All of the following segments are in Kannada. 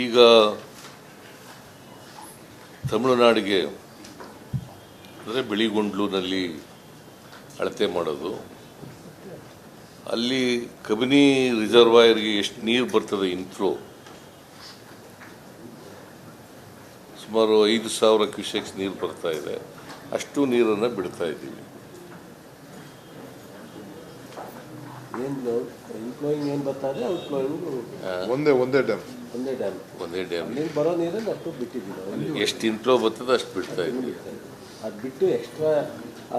ಈಗ ತಮಿಳುನಾಡಿಗೆ ಅಂದರೆ ಬಿಳಿಗೊಂಡ್ಲುನಲ್ಲಿ ಅಳತೆ ಮಾಡೋದು, ಅಲ್ಲಿ ಕಬಿನಿ ರಿಸರ್ವಾಯರ್ಗೆ ಎಷ್ಟು ನೀರು ಬರ್ತದೆ ಇನ್ಫ್ಲೋ ಸುಮಾರು 5,000 ಕ್ಯೂಸೆಕ್ಸ್ ನೀರು ಬರ್ತಾ ಇದೆ. ಅಷ್ಟು ನೀರನ್ನು ಬಿಡ್ತಾ ಇದ್ದೀವಿ. ಒಂದೇ ಡ್ಯಾಮ್ ಬರೋ ನೀರನ್ನು ಅಷ್ಟು ಬಿಟ್ಟಿದ್ದೀವಿ. ಎಷ್ಟು ಇನ್ಫ್ಲೋ ಬರ್ತದೆ ಅಷ್ಟು ಬಿಡ್ತಾ ಇದ್ದೀವಿ. ಅದು ಬಿಟ್ಟು ಎಕ್ಸ್ಟ್ರಾ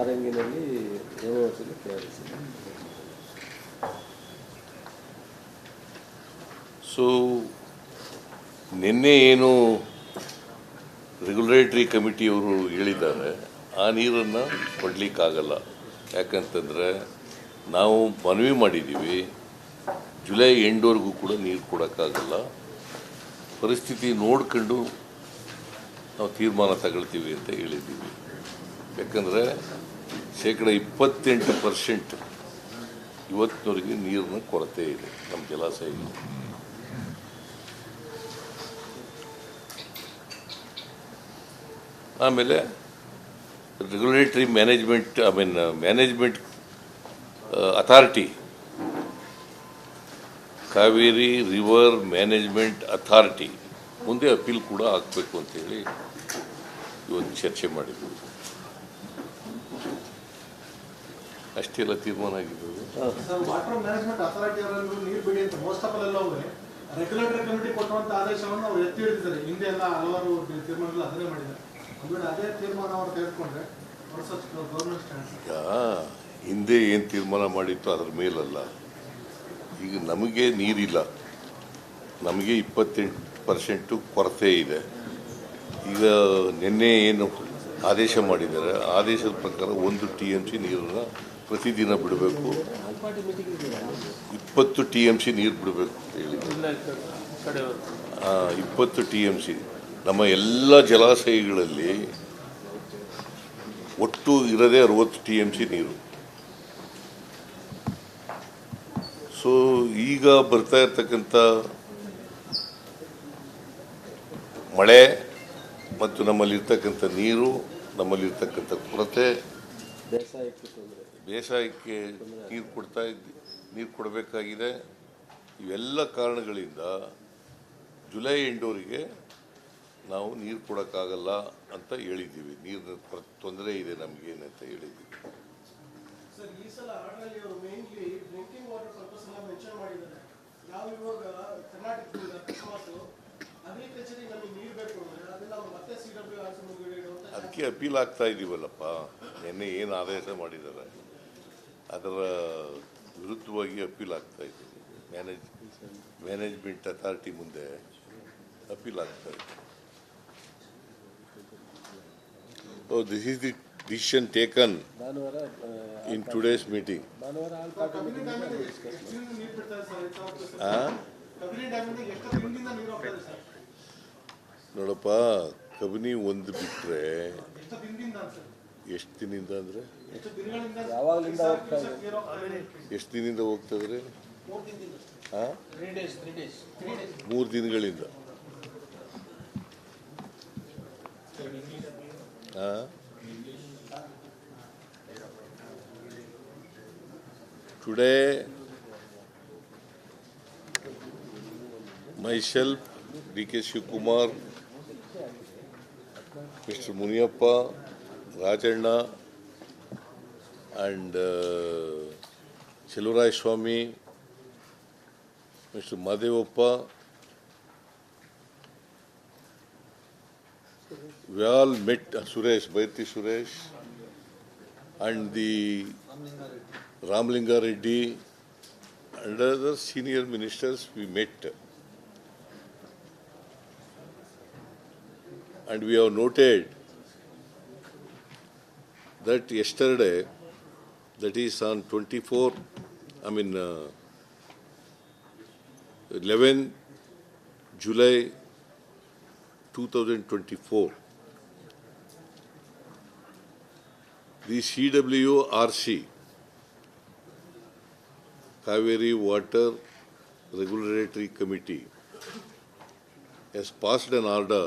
ಆರಂಗಿನಲ್ಲಿ ತಯಾರಿಸಿದೆ. ಸೊ ನಿನ್ನೆ ಏನು ರೆಗ್ಯುಲೇಟರಿ ಕಮಿಟಿಯವರು ಹೇಳಿದ್ದಾರೆ, ಆ ನೀರನ್ನು ಕೊಡಲಿಕ್ಕಾಗಲ್ಲ. ಯಾಕಂತಂದರೆ ನಾವು ಮನವಿ ಮಾಡಿದ್ದೀವಿ, ಜುಲೈ ಎಂಡ್ವರೆಗೂ ಕೂಡ ನೀರು ಕೊಡೋಕ್ಕಾಗಲ್ಲ. ಪರಿಸ್ಥಿತಿ ನೋಡ್ಕೊಂಡು ನಾವು ತೀರ್ಮಾನ ತಗೊಳ್ತೀವಿ ಅಂತ ಹೇಳಿದ್ದೀವಿ. ಯಾಕಂದರೆ 28% ಇವತ್ತಿನವರೆಗೆ ನೀರಿನ ಕೊರತೆ ಇದೆ ನಮ್ಮ ಜಲಾಶಯಗಳು. ಆಮೇಲೆ regulatory management authority, Kaveri river management authority ಮುಂದೆ ಅಪೀಲ್ ಕೂಡ ಆಗಬೇಕು ಅಂತೇಳಿ ಇವತ್ತು ಚರ್ಚೆ ಮಾಡಿದ್ವಿ. ಅಷ್ಟೆಲ್ಲ ತೀರ್ಮಾನ ಆಗಿದ್ದು. ವಾಟರ್ ಮ್ಯಾನೇಜ್ಮೆಂಟ್ ಅಥಾರಿಟಿ ಅವರನ್ನು ನೀರು ಬಿಡಿ ಅಂತ ಮೋಸ್ಟ್ ಆಫ್ ಎಲ್ಲ ರೆಗ್ಯುಲೇಟರಿ ಕಮಿಟಿ ಕೊಟ್ಟುವಂತ ಆದೇಶವನ್ನು ಅವರು ಎತ್ತಿ ಹಿಡಿದಿದ್ದಾರೆ. ಹಿಂದೆ ಎಲ್ಲ ಹಲವಾರು ತೀರ್ಮಾನಗಳು ಅದನ್ನೇ ಮಾಡಿದ್ದಾರೆ. ಅದೇ ತೀರ್ಮಾನ ಅವರು ತೆಗೆದುಕೊಂಡ್ರೆ ಗೌರ್ಮೆಂಟ್ ಈಗ ಹಿಂದೆ ಏನು ತೀರ್ಮಾನ ಮಾಡಿತ್ತು ಅದ್ರ ಮೇಲಲ್ಲ. ಈಗ ನಮಗೆ ನೀರಿಲ್ಲ, ನಮಗೆ 28% ಕೊರತೆ ಇದೆ. ಈಗ ನಿನ್ನೆ ಏನು ಆದೇಶ ಮಾಡಿದ್ದಾರೆ, ಆದೇಶದ ಪ್ರಕಾರ 1 TMC ನೀರನ್ನು ಪ್ರತಿದಿನ ಬಿಡಬೇಕು, 20 TMC ನೀರು ಬಿಡಬೇಕು ಹೇಳಿ. 20 TMC ನಮ್ಮ ಎಲ್ಲ ಜಲಾಶಯಗಳಲ್ಲಿ ಒಟ್ಟು ಇರೋದೇ 60 TMC ನೀರು. ಸೊ ಈಗ ಬರ್ತಾ ಇರ್ತಕ್ಕಂಥ ಮಳೆ ಮತ್ತು ನಮ್ಮಲ್ಲಿರ್ತಕ್ಕಂಥ ನೀರು, ನಮ್ಮಲ್ಲಿರ್ತಕ್ಕಂಥ ಕೊರತೆ, ಬೇಸಾಯಕ್ಕೆ ನೀರು ಕೊಡಬೇಕಾಗಿದೆ. ಇವೆಲ್ಲ ಕಾರಣಗಳಿಂದ ಜುಲೈ ಎಂಡವರೆಗೆ ನಾವು ನೀರು ಕೊಡೋಕ್ಕಾಗಲ್ಲ ಅಂತ ಹೇಳಿದ್ದೀವಿ. ನೀರಿನ ತೊಂದರೆ ಇದೆ ನಮಗೇನಂತ ಹೇಳಿದ್ದೀವಿ. ಅದಕ್ಕೆ ಅಪೀಲ್ ಆಗ್ತಾ ಇದ್ದೀವಲ್ಲಪ್ಪ. ನಿನ್ನೆ ಏನು ಆದೇಶ ಮಾಡಿದ್ದಾರೆ ಅದರ ವಿರುದ್ಧವಾಗಿ ಅಪೀಲ್ ಆಗ್ತಾ ಇದ್ದೀವಿ. ಮ್ಯಾನೇಜ್ಮೆಂಟ್ ಅಥಾರಿಟಿ ಮುಂದೆ ಅಪೀಲ್ ಆಗ್ತಾ ಇದೆ. So this is the decision taken in today's meeting. ನೋಡಪ್ಪ, ಕಬಿನಿ ಒಂದು ಬಿಟ್ಟರೆ ಎಷ್ಟು ದಿನದಿಂದ ಅಂದರೆ ಎಷ್ಟು ದಿನದಿಂದ ಹೋಗ್ತದ್ರೆ 3 ದಿನಗಳಿಂದ. Today, myself, D.K. Shivkumar, Mr. Muniyappa, Rajanna, and Chelurai Swami, Mr. Madevappa, we all met Bairti Suresh, and the Ramlinga Reddy and other senior ministers we met. And we have noted that yesterday, that is on 11 July 2024, the CWRC, Kaveri Water Regulatory Committee, has passed an order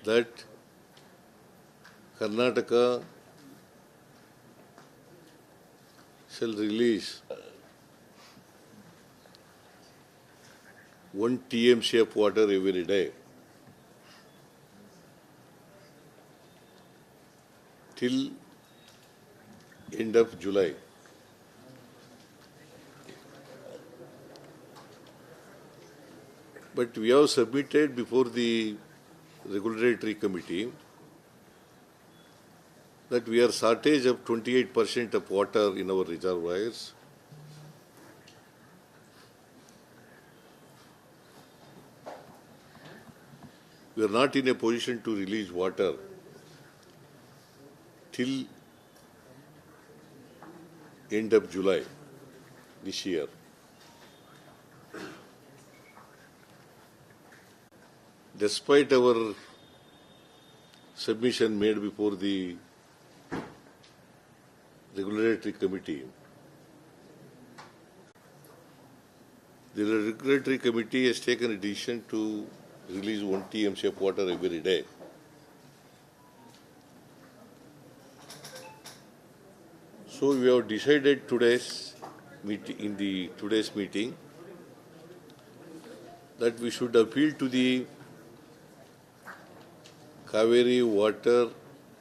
that Karnataka shall release 1 TMC of water every day till end of July. But we have submitted before the regulatory committee that we are shortage of 28% of water in our reservoirs. We are not in a position to release water till end of July this year. Despite our submission made before the regulatory committee, the regulatory committee has taken a decision to release 1 TMC of water every day. So we have decided today's meeting that we should appeal to the Kaveri Water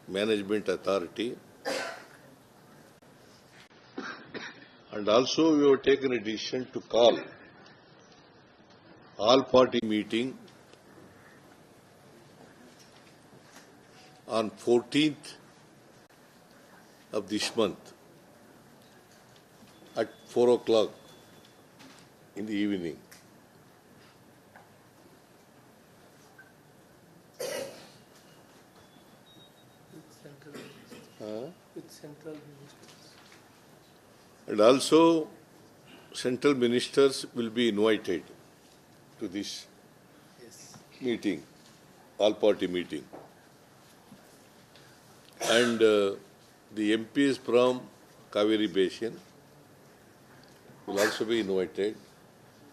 Management Authority, and also we have taken a decision to call all-party meeting on 14th of this month at 4 o'clock in the evening. With central ministers. And also central ministers will be invited to this meeting, all-party meeting. And the MPs from Kaveri Basin will also be invited,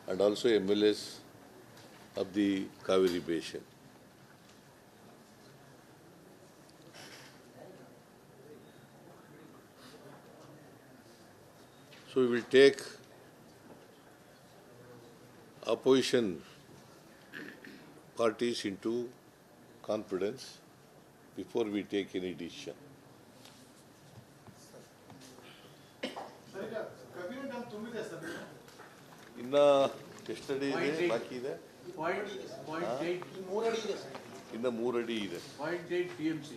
and also MLAs of the Kaveri Basin. So we will take opposition parties into confidence before we take any decision. Sir, ಈಗ ಕಬಿನಿ ಡ್ಯಾಮ್ ತುಂಬಿದೆ ಸರ್. ಇನ್ನ ಎಷ್ಟಡಿ ಇದೆ ಬಾಕಿ ಇದೆ? ಇನ್ನ 3 ಅಡಿ ಇದೆ. 0.8 TMC.